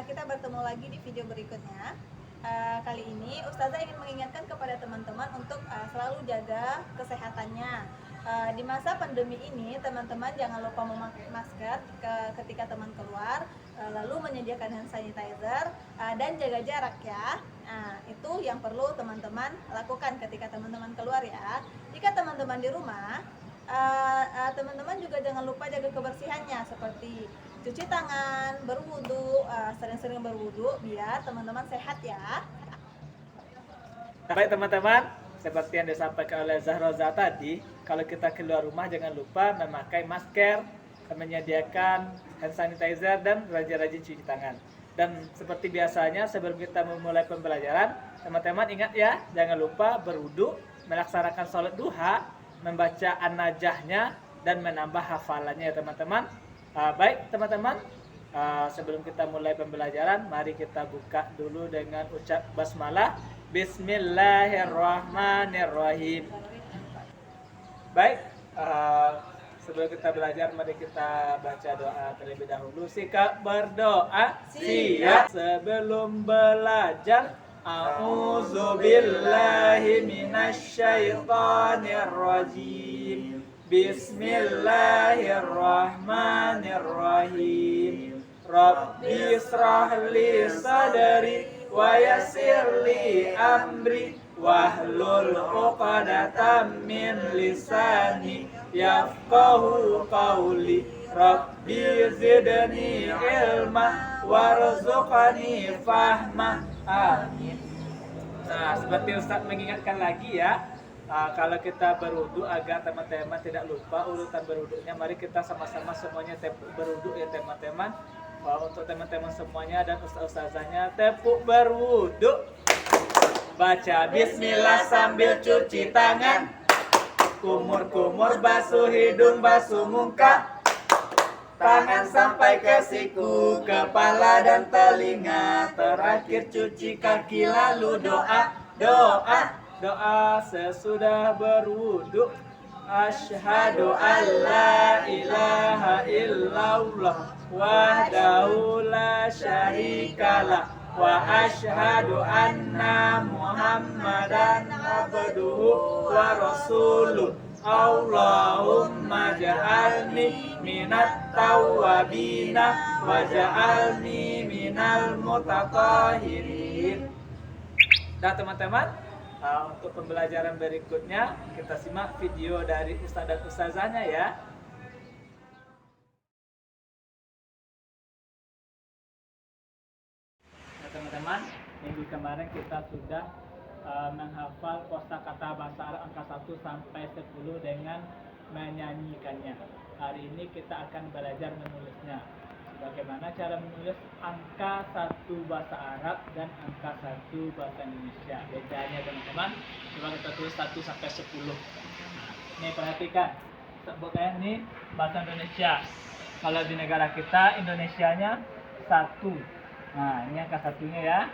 kita bertemu lagi di video berikutnya. Kali ini Ustazah ingin mengingatkan kepada teman-teman untuk selalu jaga kesehatannya. Di masa pandemi ini, teman-teman jangan lupa memakai masker ketika teman keluar, lalu menyediakan hand sanitizer dan jaga jarak ya. Itu yang perlu teman-teman lakukan ketika teman-teman keluar ya. Jika teman-teman di rumah, teman-teman juga jangan lupa jaga kebersihannya seperti cuci tangan, berwudu, sering-sering berwudu biar teman-teman sehat ya. Baik teman-teman, seperti yang disampaikan oleh Zahroza tadi, kalau kita keluar rumah jangan lupa memakai masker, menyediakan hand sanitizer dan rajin-rajin cuci tangan. Dan seperti biasanya sebelum kita memulai pembelajaran, teman-teman ingat ya, jangan lupa berwudu, melaksanakan sholat duha, membaca an-najahnya dan menambah hafalannya ya teman-teman. Baik teman-teman, sebelum kita mulai pembelajaran, mari kita buka dulu dengan ucap basmalah. Bismillahirrahmanirrahim. Baik, sebelum kita belajar, mari kita baca doa terlebih dahulu. Sikap berdoa siap sebelum belajar. A'udzubillahi minasyaitonirrajim. Bismillahirrahmanirrahim. Rabbi israh li sadri wa yassir li amri wahlul 'uqdatam min lisani yafqahu qawli. Rabbi zidni ilma warzuqni fahma. Amin. Nah, seperti Ustaz mengingatkan lagi ya, kalau kita berwudu agar teman-teman tidak lupa urutan berwudunya, mari kita sama-sama semuanya tepuk berwudu ya teman-teman. Untuk teman-teman semuanya dan ustaz-ustazahnya, tepuk berwudu. Baca bismillah sambil cuci tangan. Kumur-kumur basuh hidung, basuh muka. Tangan sampai ke siku, kepala dan telinga. Terakhir cuci kaki lalu doa. Doa sesudah berwudu. Asyhadu an la ilaha illallah wahdahu la syarikalah wa asyhadu anna muhammadan abduhu wa rasuluh. Allahumma ja'alni minat tawwabina wa ja'alni minal mutatahhirin. Nah teman-teman, untuk pembelajaran berikutnya kita simak video dari Ustaz dan Ustazahnya ya. Nah teman-teman, minggu kemarin kita sudah menghafal kosakata bahasa Arab angka 1 sampai 10 dengan menyanyikannya. Hari ini kita akan belajar menulisnya. Bagaimana cara menulis angka 1 bahasa Arab dan angka 1 bahasa Indonesia. Bedanya teman-teman, coba kita tulis 1 sampai 10. Nah, ini perhatikan. Sebutnya ini bahasa Indonesia. Kalau di negara kita, Indonesianya 1. Nah, ini angka 1-nya ya.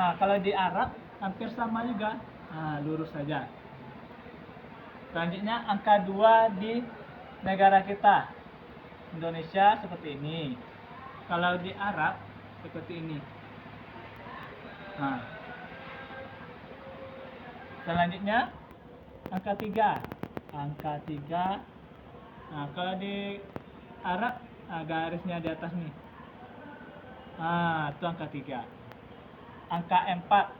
Nah, kalau di Arab hampir sama juga. Nah, lurus saja. Selanjutnya angka 2 di negara kita. Indonesia seperti ini. Kalau di Arab seperti ini. Nah. Selanjutnya angka 3. Angka 3. Nah, kalau di Arab garisnya di atas nih. Nah, itu angka 3. Angka 4.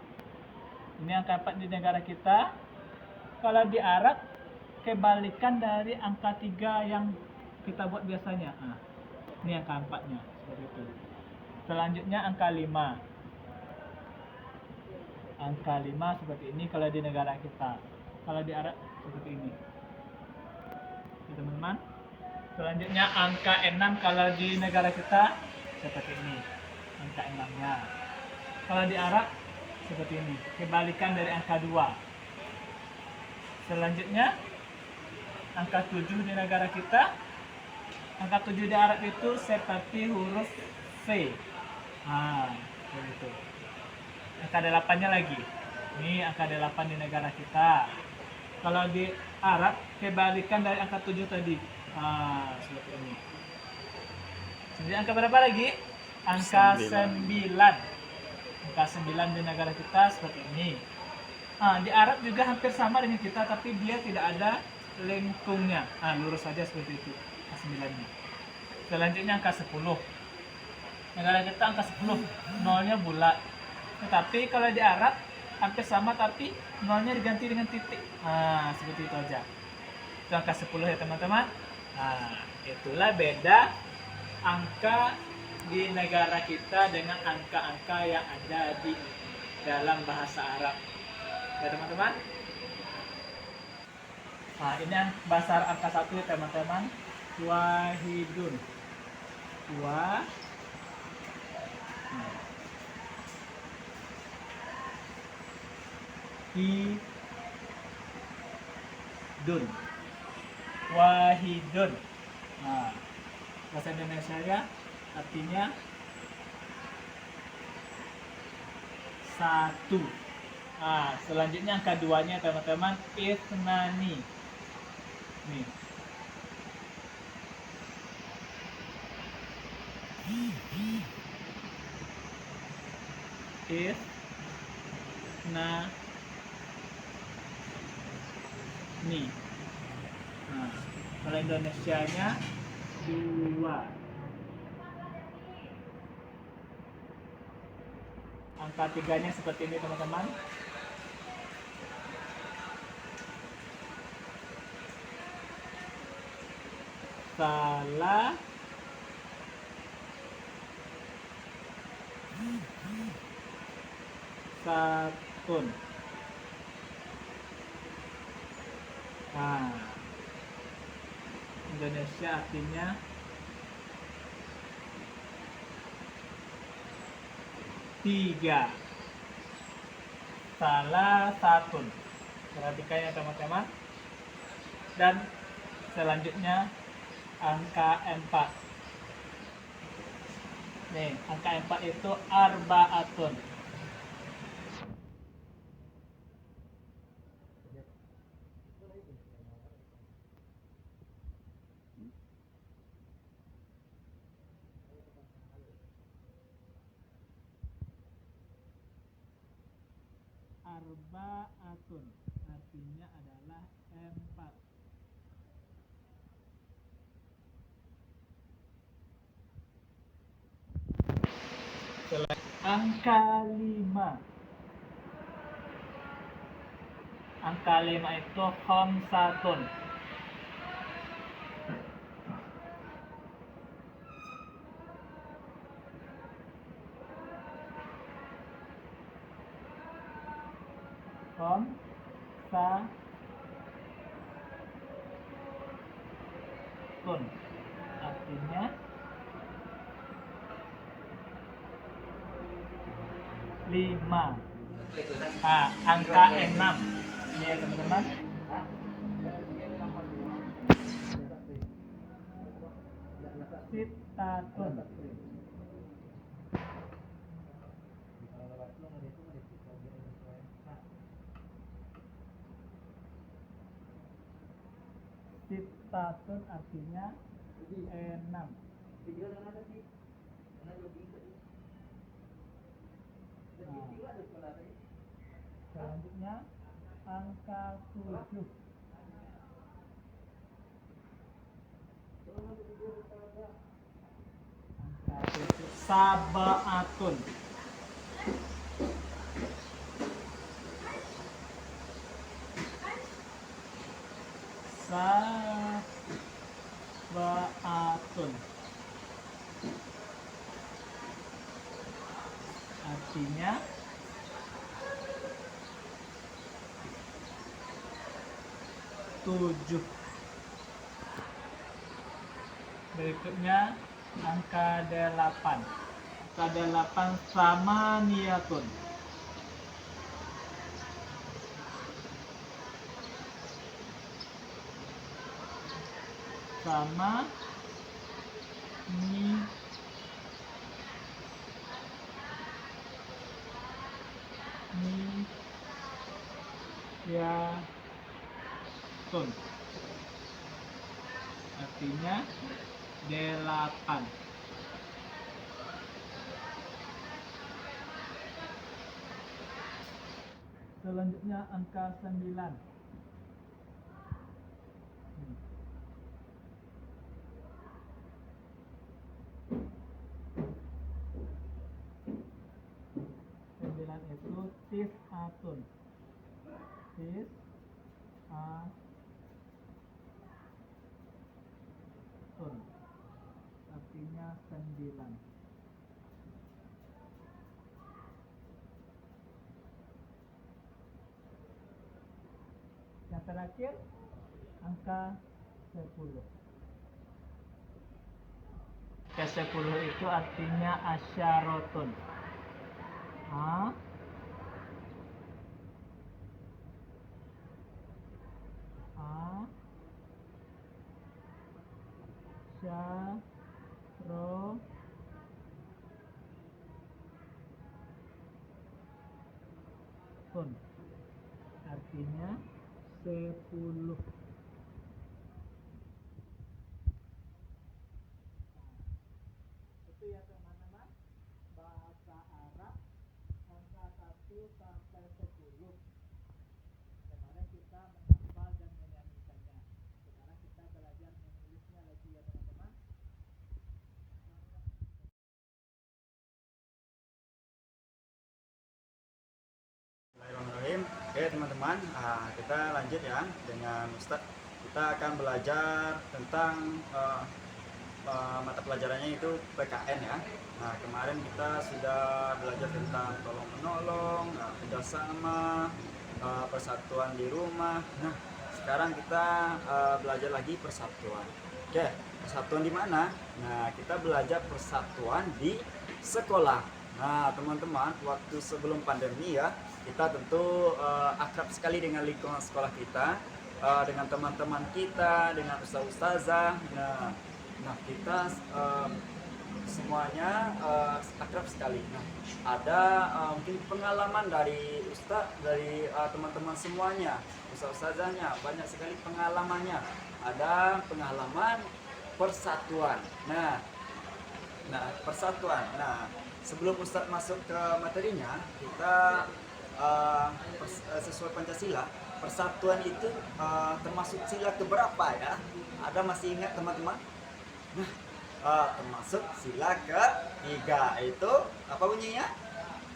Ini angka 4 di negara kita. Kalau di Arab kebalikan dari angka 3 yang kita buat biasanya. Nah, ini angka 4-nya seperti itu. Selanjutnya angka 5. Angka 5 seperti ini kalau di negara kita. Kalau di Arab seperti ini. Oke, teman-teman. Selanjutnya angka 6 kalau di negara kita seperti ini. Angka 6-nya. Kalau di Arab seperti ini. Kebalikan dari angka 2. Selanjutnya angka 7 di negara kita. Angka 7 di Arab itu seperti huruf V. Nah, begitu. Angka 8-nya lagi. Ini angka 8 di negara kita. Kalau di Arab kebalikan dari angka 7 tadi. Nah, seperti ini. Jadi angka berapa lagi? angka 9. 9. Angka 9 di negara kita seperti ini. Di Arab juga hampir sama dengan kita, tapi dia tidak ada lengkungnya. Lurus saja seperti itu angka 9-nya. Selanjutnya angka 10. Negara kita angka 10, nolnya bulat. Tetapi kalau di Arab hampir sama, tapi nolnya diganti dengan titik. Seperti itu aja. Itu angka 10 ya teman-teman. Itulah beda angka di negara kita dengan angka-angka yang ada di dalam bahasa Arab. Ya teman-teman. Ini bahasa Arab angka 1 ya teman-teman. Wahidun. Wahidun. Wahidun. Bahasa Indonesia ya artinya satu. Selanjutnya angka 2-nya teman-teman, ithnani. Nih. Ithnani. Kalau Indonesianya 2. Angka 3-nya seperti ini teman-teman. Salah satun. Indonesia artinya 3. Salah satun. Perhatikan ya teman-teman. Dan selanjutnya angka 4. Nih, angka 4 itu arbaatun. Arbaatun artinya adalah 4. Angka 5. Angka 5 itu khamsatun. Khamsatun artinya 5. Angka 6. Ini ya teman-teman. Sittatun. Sittatun artinya 6. Selanjutnya angka 7. Sabaatun. Sabaatun artinya 7. Berikutnya angka 8. Angka 8 sama niatun. Sama niyatun artinya 8. Selanjutnya angka 9. Sembilan itu tis'atun. Tis'atun. Artinya 9. Yang terakhir angka 10. Ke-10 itu artinya asyarotun. Asyarotun artinya 10. Itu ya teman-teman, bahasa Arab angka 1 sampai 10. Kemarin kita menghafal dan menyanyikannya. Sekarang kita belajar menulisnya lagi ya teman-teman. Bismillahirrahmanirrahim. Oke teman-teman, kita lanjut ya dengan Ustadz. Kita akan belajar tentang mata pelajarannya itu PKN ya. Nah kemarin kita sudah belajar tentang tolong menolong, kerjasama, persatuan di rumah. Nah sekarang kita belajar lagi persatuan. Oke, persatuan di mana? Nah kita belajar persatuan di sekolah. Nah teman-teman, waktu sebelum pandemi ya, kita tentu akrab sekali dengan lingkungan sekolah kita, dengan teman-teman kita, dengan ustaz-ustazah. Nah kita semuanya akrab sekali. Nah ada mungkin pengalaman dari ustaz, dari teman-teman semuanya, ustaz-ustazahnya, banyak sekali pengalamannya. Ada pengalaman persatuan. Nah persatuan. Nah sebelum ustaz masuk ke materinya, kita sesuai Pancasila, persatuan itu termasuk sila keberapa ya? Ada masih ingat teman-teman? Nah, termasuk sila ketiga, itu apa bunyinya?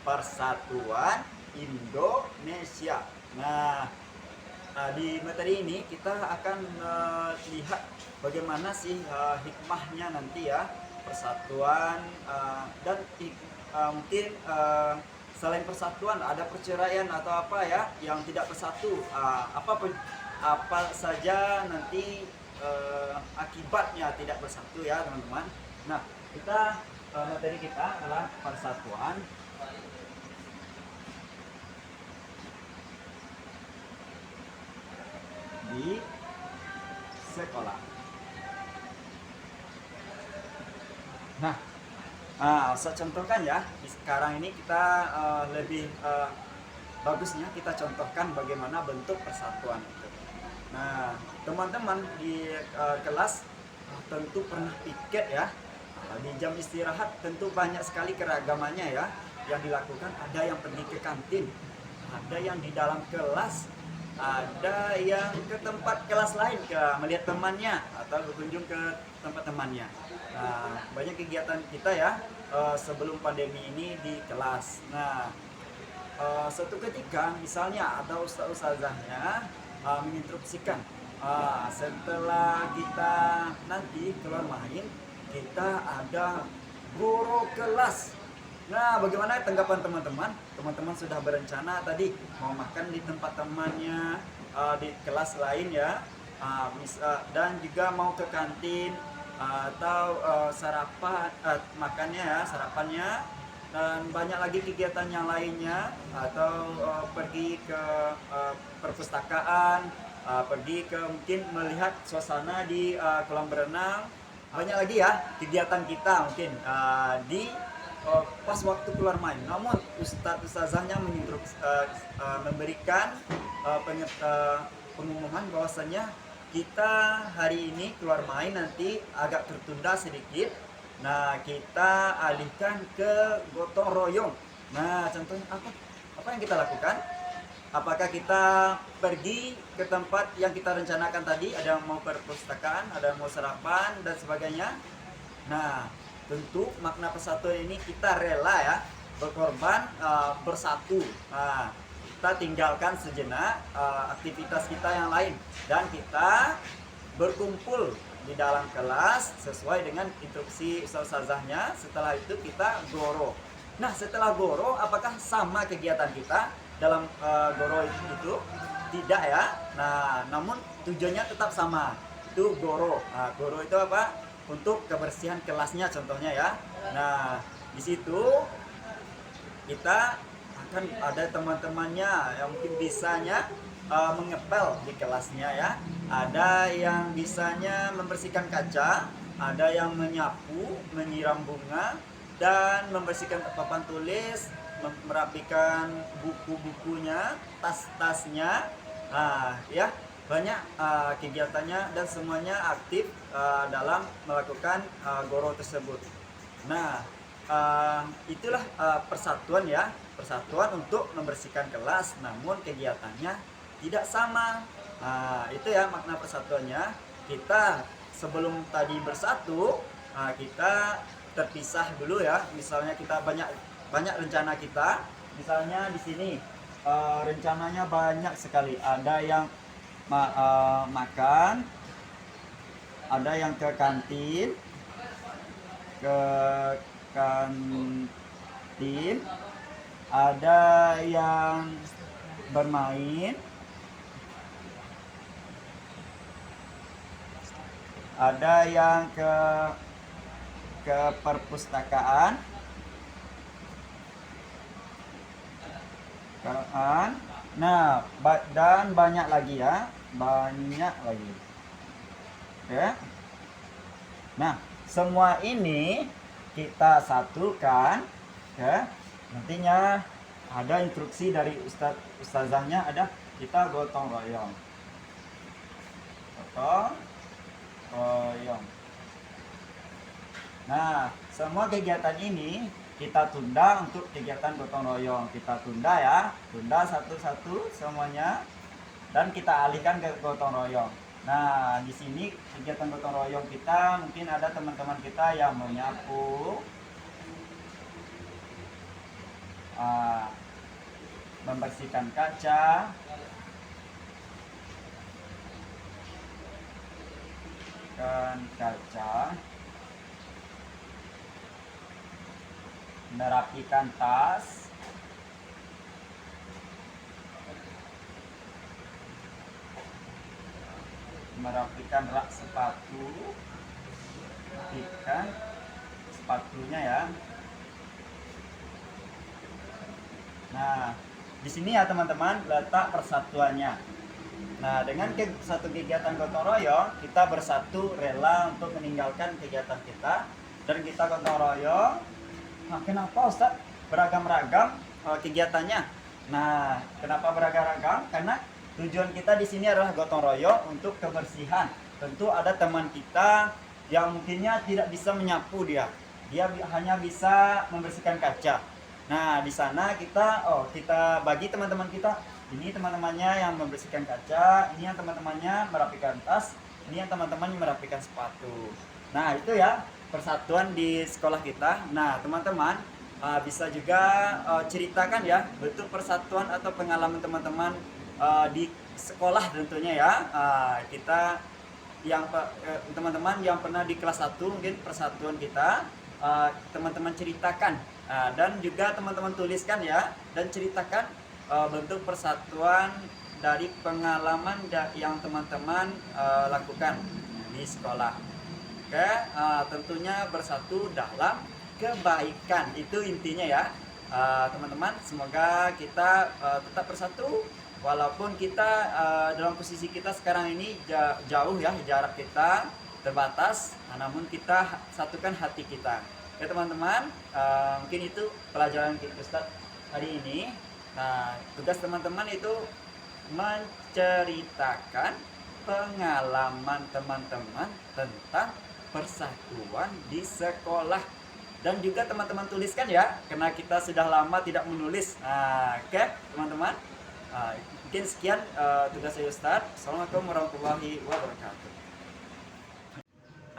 Persatuan Indonesia. Nah, di materi ini kita akan lihat bagaimana sih hikmahnya nanti ya, persatuan dan mungkin selain persatuan ada perceraian atau apa ya yang tidak bersatu, apa saja nanti akibatnya tidak bersatu ya teman-teman. Nah kita materi kita adalah persatuan di sekolah. Nah saya contohkan ya, sekarang ini kita lebih bagusnya kita contohkan bagaimana bentuk persatuan itu. Nah teman-teman di kelas tentu pernah piket ya, di jam istirahat tentu banyak sekali keragamannya ya yang dilakukan. Ada yang pergi ke kantin, ada yang di dalam kelas, ada yang ke tempat kelas lain, ke melihat temannya atau berkunjung ke tempat temannya. Nah, banyak kegiatan kita ya sebelum pandemi ini di kelas. Nah, suatu ketika misalnya ada ustaz-ustazahnya menginstruksikan, setelah kita nanti keluar main, kita ada guru kelas. Nah, bagaimana tanggapan teman-teman? Teman-teman sudah berencana tadi mau makan di tempat temannya, di kelas lain ya, dan juga mau ke kantin atau sarapan, makannya ya, sarapannya, dan banyak lagi kegiatan yang lainnya, atau pergi ke perpustakaan, pergi ke mungkin melihat suasana di kolam berenang. Banyak lagi ya kegiatan kita mungkin di pas waktu keluar main. Namun ustazahnya memberikan pengumuman bahwasanya kita hari ini keluar main nanti agak tertunda sedikit. Nah, kita alihkan ke gotong royong. Nah, contohnya apa yang kita lakukan? apakah kita pergi ke tempat yang kita rencanakan tadi, ada yang mau perpustakaan, ada yang mau sarapan dan sebagainya. Nah, tentu makna persatuan ini kita rela ya berkorban, bersatu. Nah, kita tinggalkan sejenak aktivitas kita yang lain dan kita berkumpul di dalam kelas sesuai dengan instruksi ustazahnya. Setelah itu kita goro. Nah, setelah goro apakah sama kegiatan kita dalam goro itu? Tidak ya. Nah, namun tujuannya tetap sama. Itu goro. Nah, goro itu apa? Untuk kebersihan kelasnya contohnya ya. Nah, di situ kita akan ada teman-temannya yang mungkin bisanya mengepel di kelasnya ya. Ada yang bisanya membersihkan kaca, ada yang menyapu, menyiram bunga, dan membersihkan papan tulis, merapikan buku-bukunya, tas-tasnya. Nah, ya banyak kegiatannya dan semuanya aktif dalam melakukan goro tersebut. Nah, itulah persatuan ya, persatuan untuk membersihkan kelas, namun kegiatannya tidak sama. Nah, itu ya makna persatuannya. Kita sebelum tadi bersatu, kita terpisah dulu ya. Misalnya kita banyak rencana kita. Misalnya di sini rencananya banyak sekali. Ada yang makan, ada yang ke kantin, ada yang bermain, ada yang ke perpustakaan, nah dan banyak lagi ya, banyak lagi. Oke. Nah, semua ini kita satukan ya. Nantinya ada instruksi dari ustazahnya, ada kita gotong royong. Gotong royong. Nah, semua kegiatan ini kita tunda untuk kegiatan gotong royong. Kita tunda ya, tunda satu-satu semuanya dan kita alihkan ke gotong royong. Nah, di sini kegiatan gotong royong kita mungkin ada teman-teman kita yang menyapu, membersihkan kaca, merapikan tas, merapikan rak sepatu, merapikan sepatunya ya. Nah, di sini ya teman-teman letak persatuannya. Nah, dengan satu kegiatan gotong royong, kita bersatu rela untuk meninggalkan kegiatan kita dan kita gotong royong. Nah, kenapa Ustaz beragam-ragam kegiatannya? Nah, kenapa beragam-ragam? Karena tujuan kita di sini adalah gotong royong untuk kebersihan. Tentu ada teman kita yang mungkinnya tidak bisa menyapu dia hanya bisa membersihkan kaca. Nah, di sana kita bagi teman-teman kita. Ini teman-temannya yang membersihkan kaca, ini yang teman-temannya merapikan tas, ini yang teman-teman merapikan sepatu. Nah, itu ya persatuan di sekolah kita. Nah, teman-teman bisa juga ceritakan ya bentuk persatuan atau pengalaman teman-teman di sekolah tentunya ya. Kita yang teman-teman yang pernah di kelas 1 mungkin persatuan kita, teman-teman ceritakan dan juga teman-teman tuliskan ya dan ceritakan bentuk persatuan dari pengalaman yang teman-teman lakukan di sekolah. Oke, tentunya bersatu dalam kebaikan, itu intinya ya teman-teman. Semoga kita tetap bersatu walaupun kita dalam posisi kita sekarang ini jauh ya, jarak kita terbatas, namun kita satukan hati kita. Oke teman-teman, mungkin itu pelajaran Ustadz hari ini. Nah, tugas teman-teman itu menceritakan pengalaman teman-teman tentang persatuan di sekolah. Dan juga teman-teman tuliskan ya, karena kita sudah lama tidak menulis. Nah, oke teman-teman, Mungkin sekian tugas saya Ustaz. Assalamualaikum warahmatullahi wabarakatuh.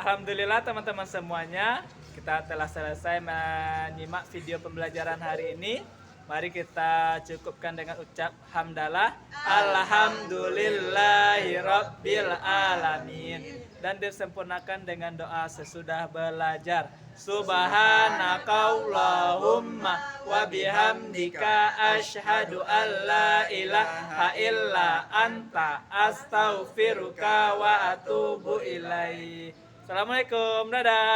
Alhamdulillah teman-teman semuanya, kita telah selesai menyimak video pembelajaran hari ini. Mari kita cukupkan dengan ucap hamdalah. Alhamdulillahirabbil alamin. Dan disempurnakan dengan doa sesudah belajar. Subhanakallahumma wa bihamdika asyhadu an la ilaha illa anta astaghfiruka wa atubu ilaik. Assalamualaikum, dadah.